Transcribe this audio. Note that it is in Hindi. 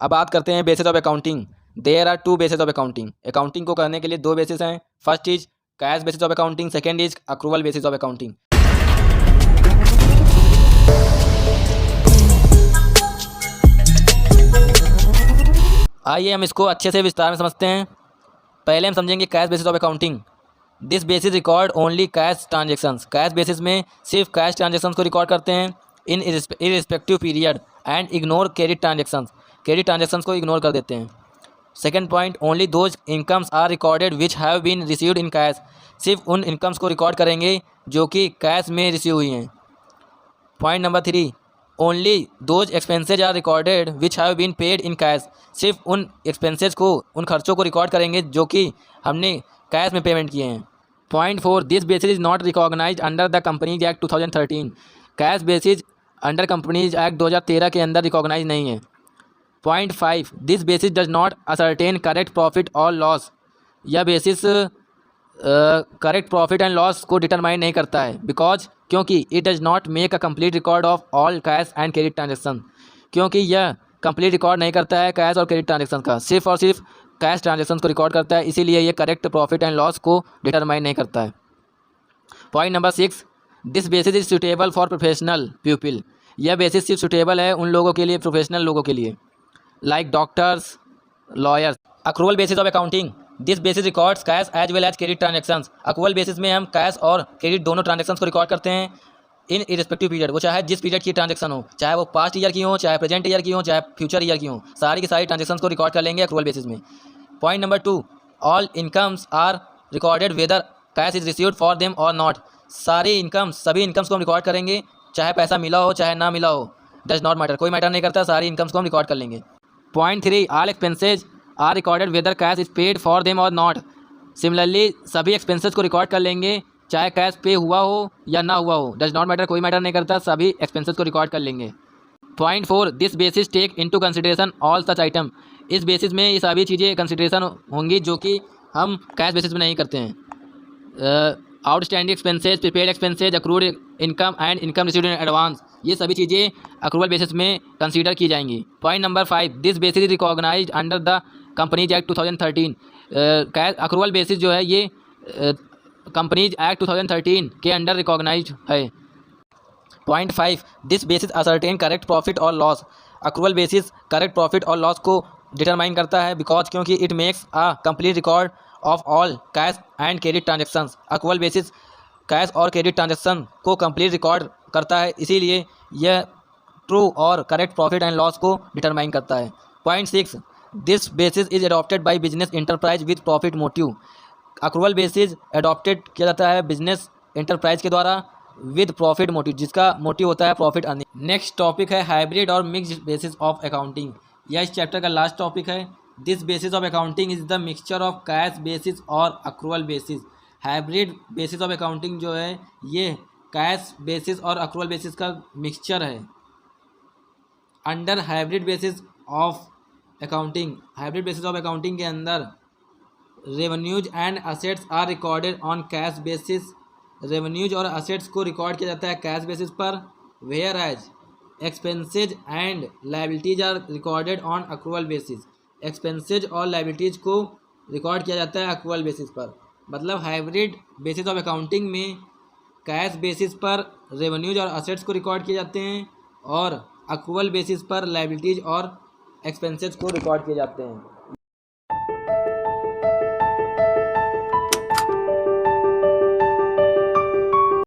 अब बात करते हैं basis of accounting. There are two basis of accounting. Accounting को करने के लिए दो बेसिस हैं। First is cash basis of accounting, second is accrual basis of accounting. आइए हम इसको अच्छे से विस्तार में समझते हैं। पहले हम समझेंगे cash basis of accounting. This basis record only cash transactions. Cash basis में सिर्फ कैश ट्रांजेक्शन्स को रिकॉर्ड करते हैं in irrespective period and ignore credit transactions. Credit transactions को इग्नोर कर देते हैं। Second point, only those incomes are recorded which have been received in cash. सिर्फ उन इनकम्स को रिकॉर्ड करेंगे जो कि कैश में रिसीव हुई हैं। Point number 3, only those expenses are recorded which have been paid in cash. सिर्फ उन एक्सपेंसेज को, उन खर्चों को रिकॉर्ड करेंगे जो कि हमने कैश में पेमेंट किए हैं। Point 4, this basis is not recognise under the companies act 2013। Cash basis under companies act 2013 के अंदर रिकॉग्नाइज नहीं है। Point 5, this basis does not ascertain correct profit और लॉस। यह basis correct profit and loss को डिटरमाइन नहीं करता है बिकॉज क्योंकि it does not make a complete record of all cash and credit transaction. क्योंकि यह कंप्लीट रिकॉर्ड नहीं करता है कैश और क्रेडिट ट्रांजेक्शन का, सिर्फ और सिर्फ कैश ट्रांजेक्शन को रिकॉर्ड करता है, इसीलिए ये करेक्ट प्रॉफिट एंड लॉस को डिटरमाइन नहीं करता है। Point number 6, this basis is suitable for professional people. यह बेसिस सिर्फ सुटेबल है उन लोगों के लिए, प्रोफेशनल लोगों के लिए, like doctors, lawyers. Accrual basis of accounting, this basis records cash as well as credit transactions. Accrual basis में हम कैश और क्रेडिट दोनों ट्रांजेक्शंस को रिकॉर्ड करते हैं इन इरिस्पेक्टिव पीरियड। वो चाहे जिस पीरियड की ट्रांजेक्शन हो, चाहे वो पास्ट ईयर की हो, चाहे प्रेजेंट ईयर की हो, चाहे फ्यूचर ईयर की हो, सारी की सारी ट्रांजेक्शंस को रिकॉर्ड कर लेंगे अक्रूवल बेसिस में। Point number 2, all incomes are recorded whether cash is received for them और नॉट। सारी इनकम्स, सभी इनकम्स को हम रिकॉर्ड करेंगे, चाहे पैसा मिला हो चाहे ना मिला हो, डज नॉट मैटर, कोई मैटर नहीं करता, सारी इनकम्स को हम रिकॉर्ड कर लेंगे। Point 3, all expenses are recorded whether cash is paid for them और नॉट। सिमिलरली सभी एक्सपेंसेस को रिकॉर्ड कर लेंगे, चाहे कैश पे हुआ हो या ना हुआ हो, डज नॉट मैटर, कोई मैटर नहीं करता, सभी एक्सपेंसेस को रिकॉर्ड कर लेंगे। Point 4, this basis take into consideration all such item. इस बेसिस में ये सभी चीज़ें कंसिडरेशन होंगी जो कि हम कैश बेसिस में नहीं करते हैं। Outstanding expenses, prepaid expenses, accrued income and income received in advance, ये सभी चीज़ें अक्रूवल बेसिस में कंसीडर की जाएंगी। Point number 5, this basis recognized under the companies act 2013। Cash accrual basis जो है ये कंपनीज एक्ट 2013 के अंडर रिकॉग्नाइज है। Point 5, this basis ascertain correct profit और loss. Accrual basis correct profit और लॉस को डिटरमाइन करता है बिकॉज क्योंकि it makes a complete record of all cash and credit transactions. Accrual basis cash और क्रेडिट ट्रांजेक्शन को कंप्लीट रिकॉर्ड करता है, इसीलिए यह ट्रू और करेक्ट प्रॉफिट एंड लॉस को डिटरमाइन करता है। Point 6, this basis is adopted by business enterprise with profit motive. Accrual basis adopted किया जाता है बिजनेस इंटरप्राइज के द्वारा विद प्रॉफिट मोटिव, जिसका मोटिव होता है प्रॉफिट अर्निंग। नेक्स्ट टॉपिक है हाइब्रिड और मिक्स्ड बेसिस ऑफ अकाउंटिंग। यह इस चैप्टर का लास्ट टॉपिक है। This basis of accounting is the mixture of cash basis और accrual basis. Hybrid basis of accounting जो है ये कैश बेसिस और अक्रूवल बेसिस का मिक्सचर है। Under hybrid basis of accounting, hybrid basis of accounting के अंदर revenues and assets are recorded on cash basis. Revenues और असेट्स को रिकॉर्ड किया जाता है कैश बेसिस पर, where as expenses and liabilities are recorded on accrual basis. Expenses और लायबिलिटीज को रिकॉर्ड किया जाता है अक्रूवल बेसिस पर। मतलब हाइब्रिड बेसिस ऑफ अकाउंटिंग में कैश बेसिस पर रेवेन्यूज और असेट्स को रिकॉर्ड किए जाते हैं और अक्रूवल बेसिस पर लायबिलिटीज और एक्सपेंसेज को रिकॉर्ड किए जाते हैं।